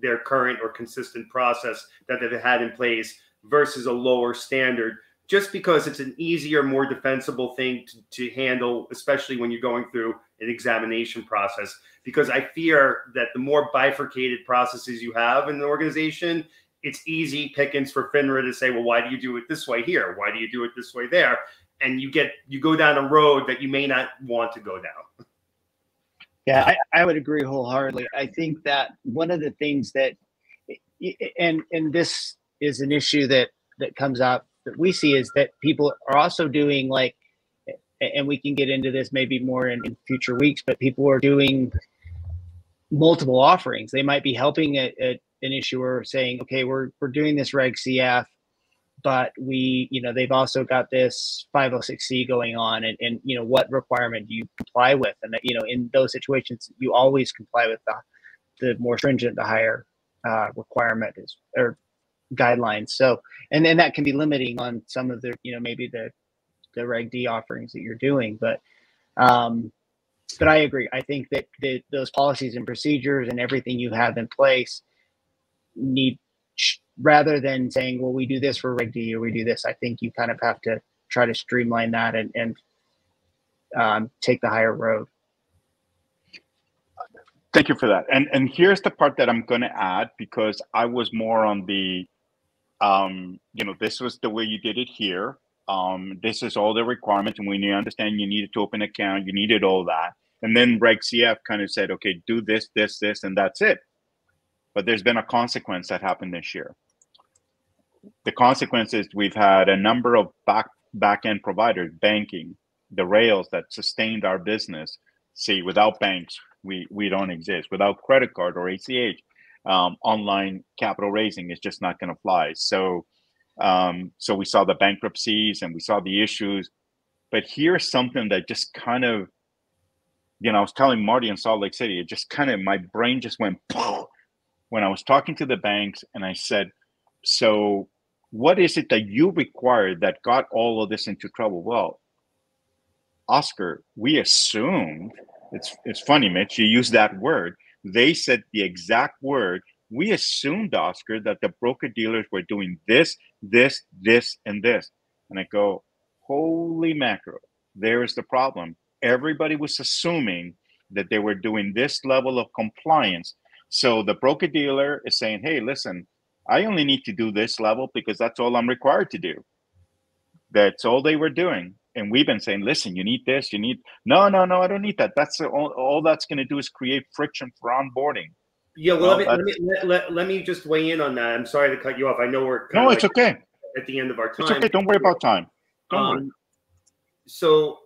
their current or consistent process that they've had in place versus a lower standard just because it's an easier, more defensible thing to handle, especially when you're going through an examination process. Because I fear that the more bifurcated processes you have in an organization, it's easy pickings for FINRA to say, well, why do you do it this way here? Why do you do it this way there? And you go down a road that you may not want to go down. Yeah, I would agree wholeheartedly. I think that one of the things that, and this is an issue that comes up that we see, is that people are also doing, like, and we can get into this maybe more in future weeks, but people are doing multiple offerings. They might be helping an issuer saying, okay, we're doing this RegCF, but they've also got this 506C going on, and what requirement do you comply with? And in those situations, you always comply with the more stringent, the higher requirement or guidelines. So, and then that can be limiting on some of the, maybe the Reg D offerings that you're doing, but I agree. I think that those policies and procedures and everything you have in place need, rather than saying, well, we do this for Reg D or we do this, I think you kind of have to try to streamline that and take the higher road. Thank you for that. And here's the part that I'm going to add, because I was more on the, this was the way you did it here. This is all the requirements, and when you understand you needed to open an account, you needed all that. And then RegCF kind of said, okay, do this, this, this, and that's it. But there's been a consequence that happened this year. The consequence is we've had a number of back-end providers, banking, the rails that sustained our business. See, without banks, we don't exist. Without credit card or ACH, online capital raising is just not going to fly. So we saw the bankruptcies and we saw the issues. But here's something that just kind of, I was telling Marty in Salt Lake City, it just kind of, my brain just went when I was talking to the banks, and I said, so what is it that you required that got all of this into trouble? Well, Oscar, we assumed, it's funny, Mitch, you used that word. They said the exact word. We assumed, Oscar, that the broker-dealers were doing this, this, this, and this. And I go, holy mackerel, there's the problem. Everybody was assuming that they were doing this level of compliance. So the broker-dealer is saying, hey, listen, I only need to do this level because that's all I'm required to do. That's all they were doing. And we've been saying, listen, you need this, you need, no, I don't need that. That's all that's going to do is create friction for onboarding. Yeah, well, let me just weigh in on that. I'm sorry to cut you off. I know we're kind of it's okay. At the end of our time. It's okay. Don't worry about time. Don't worry. So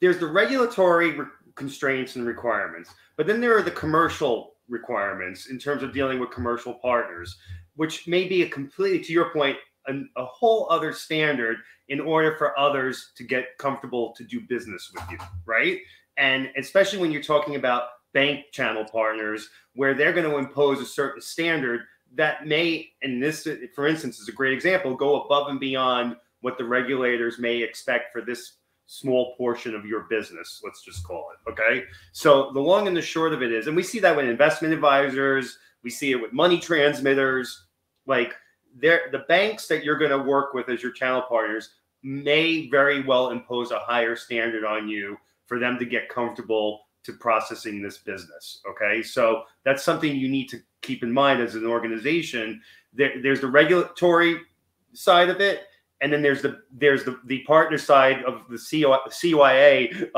there's the regulatory constraints and requirements, but then there are the commercial requirements in terms of dealing with commercial partners, which may be a completely, to your point, a whole other standard in order for others to get comfortable to do business with you, right? And especially when you're talking about bank channel partners, where they're going to impose a certain standard that may, and this, for instance, is a great example, go above and beyond what the regulators may expect for this small portion of your business, let's just call it, okay? So the long and the short of it is, and we see that with investment advisors, we see it with money transmitters, like the banks that you're going to work with as your channel partners may very well impose a higher standard on you for them to get comfortable to processing this business, okay? So that's something you need to keep in mind as an organization. There's the regulatory side of it, and then there's the partner side of the CYA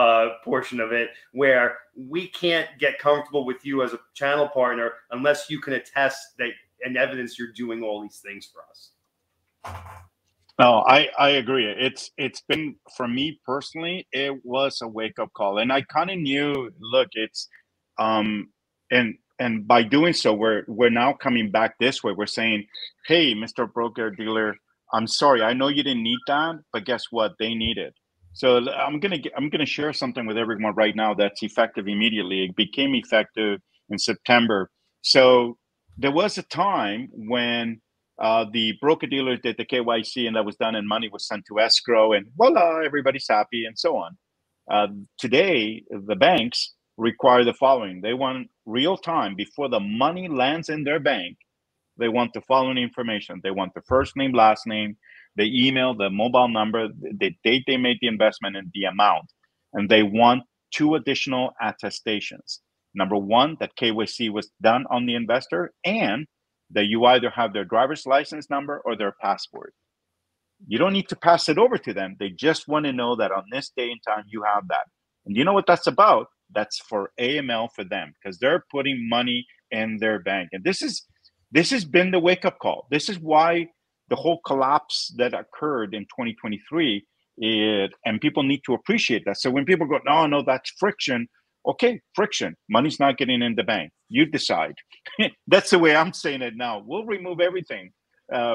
portion of it, where we can't get comfortable with you as a channel partner unless you can attest that and evidence you're doing all these things for us. No, I agree. It's been, for me personally, it was a wake-up call, and I kind of knew. Look, it's and by doing so, we're now coming back this way. We're saying, hey, Mr. Broker Dealer, I'm sorry, I know you didn't need that, but guess what? They need it. So I'm gonna share something with everyone right now that's effective immediately. It became effective in September. So there was a time when the broker-dealers did the KYC, and that was done, and money was sent to escrow, and voila, everybody's happy, and so on. Today, the banks require the following. They want real time, before the money lands in their bank, they want the following information. They want the first name, last name, the email, the mobile number, the date they made the investment, and the amount. And they want 2 additional attestations. Number 1, that KYC was done on the investor, and that you either have their driver's license number or their passport. You don't need to pass it over to them. They just want to know that on this day and time you have that. And you know what that's about? That's for AML for them, because they're putting money in their bank. And this has been the wake-up call. This is why the whole collapse that occurred in 2023, and people need to appreciate that. So when people go, no, that's friction. Okay, friction. Money's not getting in the bank. You decide. That's the way I'm saying it now. We'll remove everything.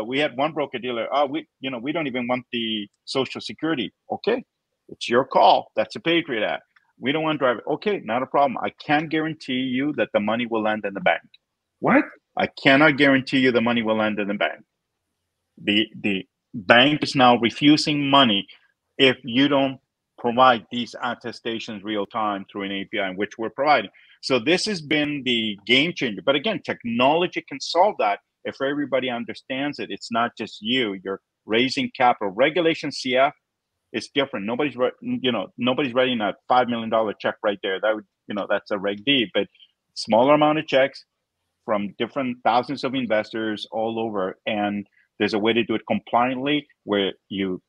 We had one broker dealer. We don't even want the Social Security. Okay, it's your call. That's a Patriot Act. We don't want to drive it. Okay, not a problem. I can't guarantee you that the money will land in the bank. What? I cannot guarantee you the money will land in the bank. The bank is now refusing money if you don't provide these attestations real time through an API, in which we're providing. So this has been the game changer. But again, technology can solve that if everybody understands it. It's not just you. You're raising capital. Regulation CF is different. Nobody's writing a $5 million check right there. That would, that's a Reg D. But smaller amount of checks from different thousands of investors all over, and there's a way to do it compliantly where you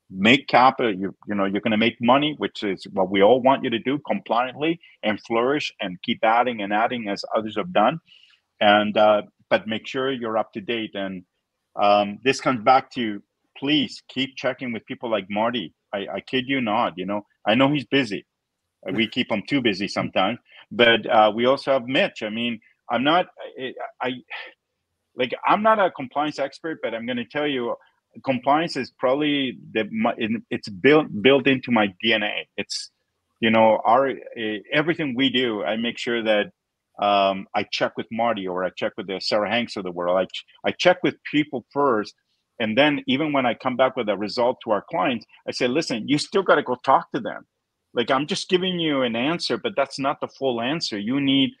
make capital. You're going to make money, which is what we all want you to do, compliantly, and flourish and keep adding and adding as others have done. And but make sure you're up to date. And this comes back to, please keep checking with people like Marty. I kid you not. I know he's busy. We keep him too busy sometimes. But we also have Mitch. I mean, I'm not a compliance expert, but I'm going to tell you, compliance is probably it's built into my DNA. It's everything we do. I make sure that I check with Marty, or I check with the Sarah Hanks of the world. I check with people first, and then even when I come back with a result to our clients, I say, listen, you still got to go talk to them. Like, I'm just giving you an answer, but that's not the full answer. You need,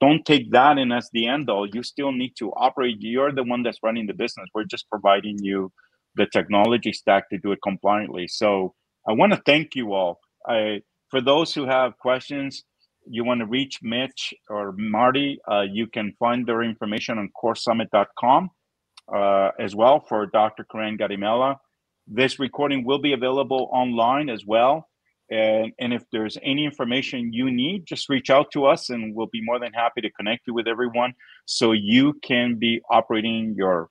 don't take that in as the end all. You still need to operate. You're the one that's running the business. We're just providing you the technology stack to do it compliantly. So I want to thank you all. For those who have questions, you want to reach Mitch or Marty, you can find their information on KoreSummit.com as well for Dr. Kiran Garimella. This recording will be available online as well. And if there's any information you need, just reach out to us and we'll be more than happy to connect you with everyone so you can be operating your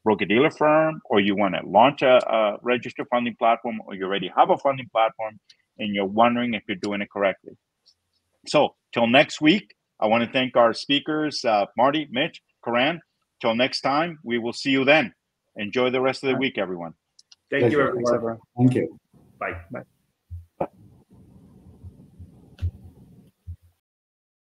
broker-dealer firm, or you want to launch a registered funding platform, or you already have a funding platform and you're wondering if you're doing it correctly. So till next week, I want to thank our speakers, Marty, Mitch, Kiran. Till next time, we will see you then. Enjoy the rest of the week, everyone. Thank you, everyone. Thank you. Bye. Bye.